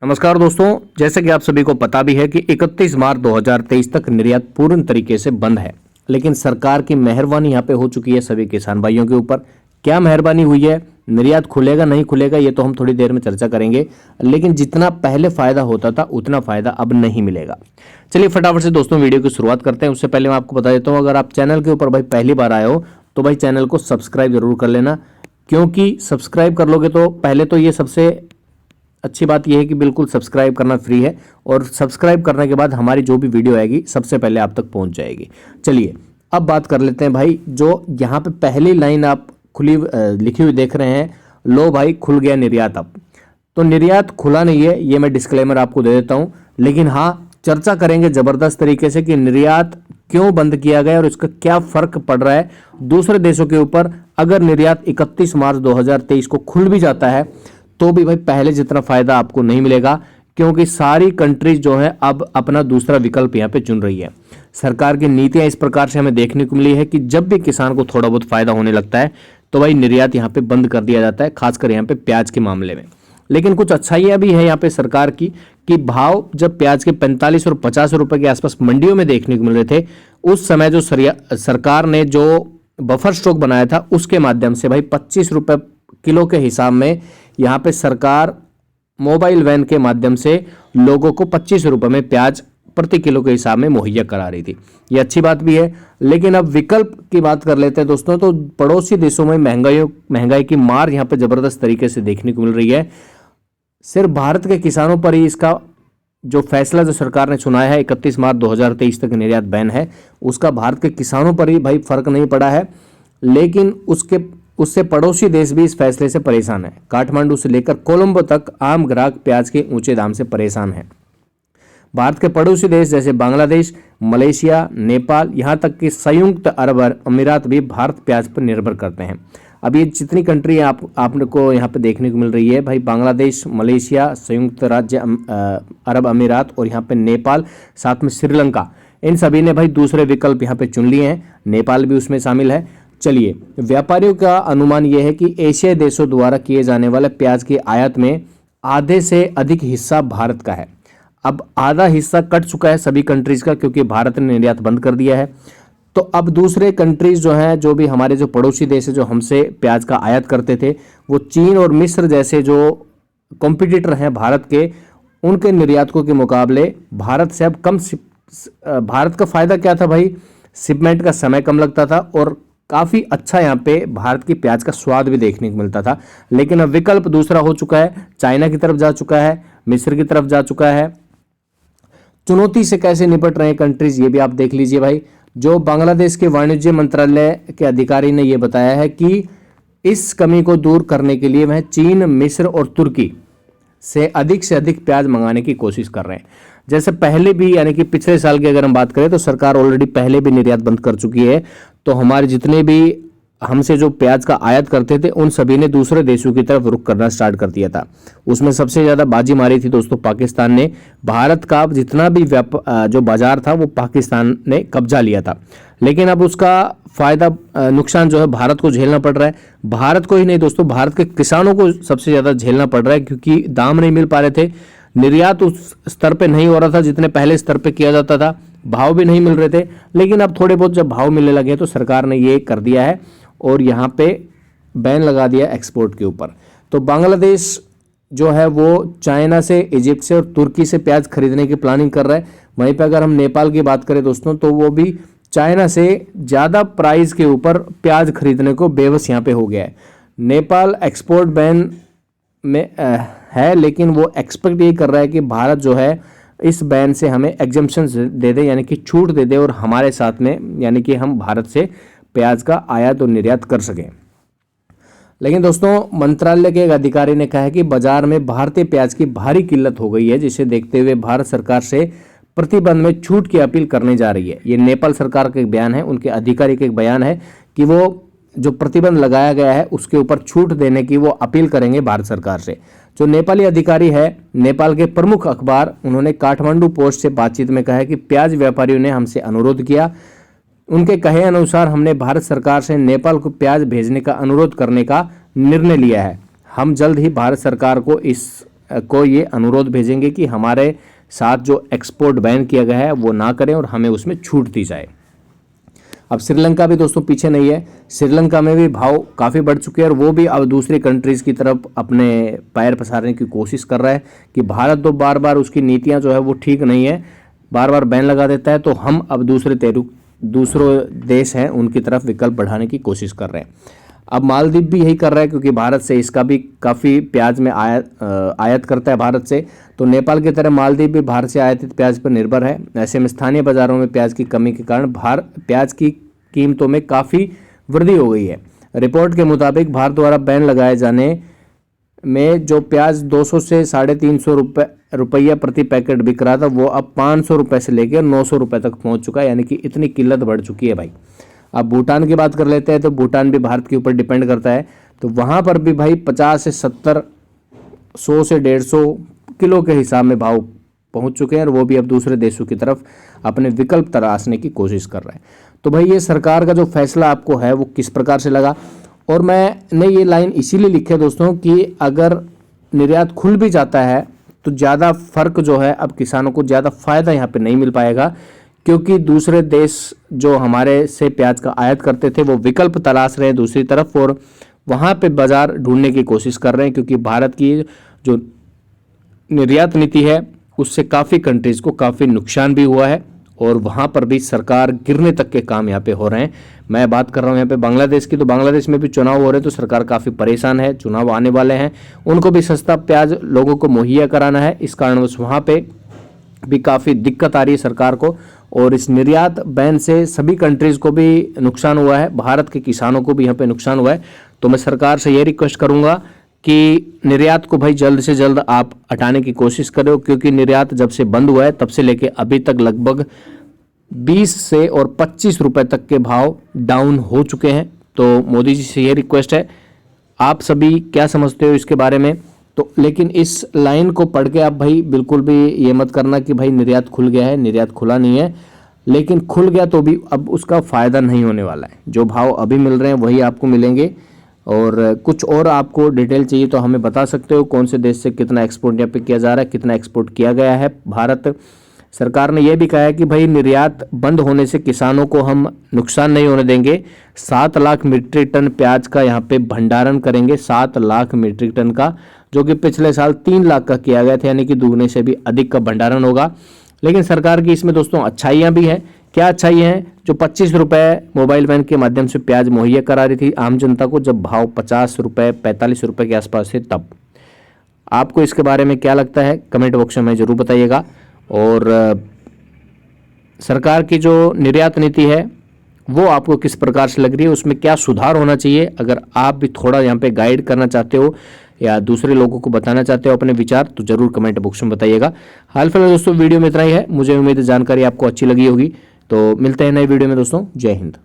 नमस्कार दोस्तों, जैसे कि आप सभी को पता भी है कि 31 मार्च 2023 तक निर्यात पूर्ण तरीके से बंद है। लेकिन सरकार की मेहरबानी यहाँ पे हो चुकी है सभी किसान भाइयों के ऊपर। क्या मेहरबानी हुई है, निर्यात खुलेगा नहीं खुलेगा ये तो हम थोड़ी देर में चर्चा करेंगे। लेकिन जितना पहले फायदा होता था उतना फायदा अब नहीं मिलेगा। चलिए फटाफट से दोस्तों वीडियो की शुरुआत करते हैं। उससे पहले मैं आपको बता देता हूँ, अगर आप चैनल के ऊपर भाई पहली बार आए हो तो भाई चैनल को सब्सक्राइब जरूर कर लेना, क्योंकि सब्सक्राइब कर लोगे तो पहले तो ये सबसे अच्छी बात यह है कि बिल्कुल सब्सक्राइब करना फ्री है, और सब्सक्राइब करने के बाद हमारी जो भी वीडियो आएगी सबसे पहले आप तक पहुंच जाएगी। चलिए अब बात कर लेते हैं भाई, जो यहाँ पे पहली लाइन आप लिखी हुई देख रहे हैं, लो भाई खुल गया निर्यात। अब तो निर्यात खुला नहीं है, ये मैं डिस्क्लेमर आपको दे देता हूँ। लेकिन हाँ, चर्चा करेंगे जबरदस्त तरीके से कि निर्यात क्यों बंद किया गया और इसका क्या फर्क पड़ रहा है दूसरे देशों के ऊपर। अगर निर्यात 31 मार्च 2023 को खुल भी जाता है तो भी भाई पहले जितना फायदा आपको नहीं मिलेगा, क्योंकि सारी कंट्रीज जो है अब अपना दूसरा विकल्प यहाँ पे चुन रही है। सरकार की नीतियां इस प्रकार से हमें देखने को मिली है कि जब भी किसान को थोड़ा बहुत फायदा होने लगता है तो भाई निर्यात यहाँ पे बंद कर दिया जाता है, खासकर यहाँ पे प्याज के मामले में। लेकिन कुछ अच्छाइयां भी है यहाँ पे सरकार की कि भाव जब प्याज के 45 और 50 रुपए के आसपास मंडियों में देखने को मिल रहे थे, उस समय जो सरकार ने जो बफर स्टॉक बनाया था उसके माध्यम से भाई 25 रुपए किलो के हिसाब में यहाँ पे सरकार मोबाइल वैन के माध्यम से लोगों को 25 रुपए में प्याज प्रति किलो के हिसाब में मुहैया करा रही थी। ये अच्छी बात भी है। लेकिन अब विकल्प की बात कर लेते हैं दोस्तों, तो पड़ोसी देशों में महंगाई की मार यहाँ पे जबरदस्त तरीके से देखने को मिल रही है। सिर्फ भारत के किसानों पर ही इसका जो फैसला जो सरकार ने सुनाया है 31 मार्च 2023 तक निर्यात बैन है, उसका भारत के किसानों पर ही भाई फर्क नहीं पड़ा है। लेकिन उससे पड़ोसी देश भी इस फैसले से परेशान है। काठमांडू से लेकर कोलंबो तक आम ग्राहक प्याज के ऊंचे दाम से परेशान है। भारत के पड़ोसी देश जैसे बांग्लादेश, मलेशिया, नेपाल, यहाँ तक कि संयुक्त अरब अमीरात भी भारत प्याज पर निर्भर करते हैं। अब ये जितनी कंट्री आपको यहाँ पे देखने को मिल रही है भाई, बांग्लादेश, मलेशिया, संयुक्त राज्य अरब अमीरात और यहाँ पे नेपाल, साथ में श्रीलंका, इन सभी ने भाई दूसरे विकल्प यहाँ पे चुन लिए हैं। नेपाल भी उसमें शामिल है। चलिए, व्यापारियों का अनुमान यह है कि एशियाई देशों द्वारा किए जाने वाले प्याज की आयात में आधे से अधिक हिस्सा भारत का है। अब आधा हिस्सा कट चुका है सभी कंट्रीज का, क्योंकि भारत ने निर्यात बंद कर दिया है। तो अब दूसरे कंट्रीज जो हैं, जो भी हमारे जो पड़ोसी देश है जो हमसे प्याज का आयात करते थे, वो चीन और मिस्र जैसे जो कॉम्पिटिटर हैं भारत के, उनके निर्यातकों के मुकाबले भारत से अब कम भारत का फायदा क्या था भाई, शिपमेंट का समय कम लगता था और काफ़ी अच्छा यहाँ पे भारत की प्याज का स्वाद भी देखने को मिलता था। लेकिन अब विकल्प दूसरा हो चुका है, चाइना की तरफ जा चुका है, मिस्र की तरफ जा चुका है। चुनौती से कैसे निपट रहे हैं कंट्रीज, ये भी आप देख लीजिए भाई। जो बांग्लादेश के वाणिज्य मंत्रालय के अधिकारी ने यह बताया है कि इस कमी को दूर करने के लिए वह चीन, मिस्र और तुर्की से अधिक प्याज मंगाने की कोशिश कर रहे हैं। जैसे पहले भी, यानी कि पिछले साल की अगर हम बात करें तो सरकार ऑलरेडी पहले भी निर्यात बंद कर चुकी है। तो हमारे जितने भी हमसे जो प्याज का आयात करते थे उन सभी ने दूसरे देशों की तरफ रुख करना स्टार्ट कर दिया था। उसमें सबसे ज़्यादा बाजी मारी थी दोस्तों पाकिस्तान ने। भारत का जितना भी जो बाजार था वो पाकिस्तान ने कब्जा लिया था। लेकिन अब उसका फायदा नुकसान जो है भारत को झेलना पड़ रहा है। भारत को ही नहीं दोस्तों, भारत के किसानों को सबसे ज़्यादा झेलना पड़ रहा है, क्योंकि दाम नहीं मिल पा रहे थे। निर्यात उस स्तर पे नहीं हो रहा था जितने पहले स्तर पे किया जाता था, भाव भी नहीं मिल रहे थे। लेकिन अब थोड़े बहुत जब भाव मिलने लगे तो सरकार ने ये कर दिया है और यहाँ पे बैन लगा दिया एक्सपोर्ट के ऊपर। तो बांग्लादेश जो है वो चाइना से, इजिप्ट से और तुर्की से प्याज खरीदने की प्लानिंग कर रहा है। वहीं पे अगर हम नेपाल की बात करें दोस्तों, तो वो भी चाइना से ज़्यादा प्राइस के ऊपर प्याज खरीदने को बेबस यहाँ पे हो गया है। नेपाल एक्सपोर्ट बैन में है, लेकिन वो एक्सपेक्ट ये कर रहा है कि भारत जो है इस बैन से हमें एग्जम्पशन दे दे, यानी कि छूट दे दे, और हमारे साथ में यानी कि हम भारत से प्याज का आयात और निर्यात कर सकें। लेकिन दोस्तों, मंत्रालय के एक अधिकारी ने कहा है कि बाजार में भारतीय प्याज की भारी किल्लत हो गई है, जिसे देखते हुए भारत सरकार से प्रतिबंध में छूट की अपील करने जा रही है। ये नेपाल सरकार का एक बयान है, उनके अधिकारी का एक बयान है कि वो जो प्रतिबंध लगाया गया है उसके ऊपर छूट देने की वो अपील करेंगे भारत सरकार से। जो नेपाली अधिकारी है, नेपाल के प्रमुख अखबार, उन्होंने काठमांडू पोस्ट से बातचीत में कहा है कि प्याज व्यापारियों ने हमसे अनुरोध किया। उनके कहे अनुसार हमने भारत सरकार से नेपाल को प्याज भेजने का अनुरोध करने का निर्णय लिया है। हम जल्द ही भारत सरकार को इस को ये अनुरोध भेजेंगे कि हमारे साथ जो एक्सपोर्ट बैन किया गया है वो ना करें और हमें उसमें छूट दी जाए। अब श्रीलंका भी दोस्तों पीछे नहीं है, श्रीलंका में भी भाव काफ़ी बढ़ चुके हैं और वो भी अब दूसरी कंट्रीज़ की तरफ अपने पैर पसारने की कोशिश कर रहा है कि भारत तो बार बार उसकी नीतियां जो है वो ठीक नहीं है, बार बार बैन लगा देता है, तो हम अब दूसरे देश हैं उनकी तरफ विकल्प बढ़ाने की कोशिश कर रहे हैं। अब मालदीव भी यही कर रहा है क्योंकि भारत से इसका भी काफ़ी प्याज में आयात करता है भारत से, तो नेपाल की तरह मालदीव भी भारत से आयातित प्याज पर निर्भर है। ऐसे में स्थानीय बाजारों में प्याज की कमी के कारण प्याज की कीमतों में काफ़ी वृद्धि हो गई है। रिपोर्ट के मुताबिक भारत द्वारा बैन लगाए जाने में जो प्याज 200 से 350 रुपया प्रति पैकेट बिक रहा था वो अब 500 रुपये से लेकर 900 रुपये तक पहुंच चुका है, यानी कि इतनी किल्लत बढ़ चुकी है भाई। अब भूटान की बात कर लेते हैं, तो भूटान भी भारत के ऊपर डिपेंड करता है, तो वहाँ पर भी भाई 50 से 70, 100 से 150 किलो के हिसाब में भाव पहुंच चुके हैं और वो भी अब दूसरे देशों की तरफ अपने विकल्प तलाशने की कोशिश कर रहे हैं। तो भाई ये सरकार का जो फैसला आपको है वो किस प्रकार से लगा, और मैंने ये लाइन इसीलिए लिखी है दोस्तों कि अगर निर्यात खुल भी जाता है तो ज़्यादा फर्क जो है अब किसानों को ज़्यादा फायदा यहाँ पे नहीं मिल पाएगा, क्योंकि दूसरे देश जो हमारे से प्याज का आयात करते थे वो विकल्प तलाश रहे हैं दूसरी तरफ और वहाँ पे बाजार ढूंढने की कोशिश कर रहे हैं, क्योंकि भारत की जो निर्यात नीति है उससे काफ़ी कंट्रीज़ को काफ़ी नुकसान भी हुआ है और वहाँ पर भी सरकार गिरने तक के काम यहाँ पे हो रहे हैं। मैं बात कर रहा हूँ यहाँ पे बांग्लादेश की, तो बांग्लादेश में भी चुनाव हो रहे हैं, तो सरकार काफ़ी परेशान है, चुनाव आने वाले हैं, उनको भी सस्ता प्याज लोगों को मुहैया कराना है, इस कारणवश वहाँ पे भी काफ़ी दिक्कत आ रही है सरकार को, और इस निर्यात बैन से सभी कंट्रीज़ को भी नुकसान हुआ है, भारत के किसानों को भी यहाँ पे नुकसान हुआ है। तो मैं सरकार से ये रिक्वेस्ट करूँगा कि निर्यात को भाई जल्द से जल्द आप हटाने की कोशिश करो, क्योंकि निर्यात जब से बंद हुआ है तब से लेके अभी तक लगभग 20 से और 25 रुपए तक के भाव डाउन हो चुके हैं। तो मोदी जी से ये रिक्वेस्ट है, आप सभी क्या समझते हो इसके बारे में? तो लेकिन इस लाइन को पढ़ के आप भाई बिल्कुल भी ये मत करना कि भाई निर्यात खुल गया है, निर्यात खुला नहीं है, लेकिन खुल गया तो भी अब उसका फ़ायदा नहीं होने वाला है। जो भाव अभी मिल रहे हैं वही आपको मिलेंगे, और कुछ और आपको डिटेल चाहिए तो हमें बता सकते हो, कौन से देश से कितना एक्सपोर्ट यहाँ पे किया जा रहा है, कितना एक्सपोर्ट किया गया है। भारत सरकार ने यह भी कहा है कि भाई निर्यात बंद होने से किसानों को हम नुकसान नहीं होने देंगे, 7 लाख मीट्रिक टन प्याज का यहाँ पे भंडारण करेंगे, 7 लाख मीट्रिक टन का, जो कि पिछले साल 3 लाख का किया गया था, यानी कि दुगने से भी अधिक का भंडारण होगा। लेकिन सरकार की इसमें दोस्तों अच्छाइयाँ भी हैं। क्या अच्छाई हैं? जो 25 रुपये मोबाइल वैन के माध्यम से प्याज मुहैया करा रही थी आम जनता को, जब भाव 50 रुपये 45 रुपये के आसपास थे तब। आपको इसके बारे में क्या लगता है कमेंट बॉक्स में जरूर बताइएगा। और सरकार की जो निर्यात नीति है वो आपको किस प्रकार से लग रही है, उसमें क्या सुधार होना चाहिए? अगर आप भी थोड़ा यहाँ पे गाइड करना चाहते हो या दूसरे लोगों को बताना चाहते हो अपने विचार, तो जरूर कमेंट बॉक्स में बताइएगा। हाल फिलहाल दोस्तों वीडियो में इतना ही है, मुझे उम्मीद है जानकारी आपको अच्छी लगी होगी। तो मिलते हैं नए वीडियो में दोस्तों, जय हिंद।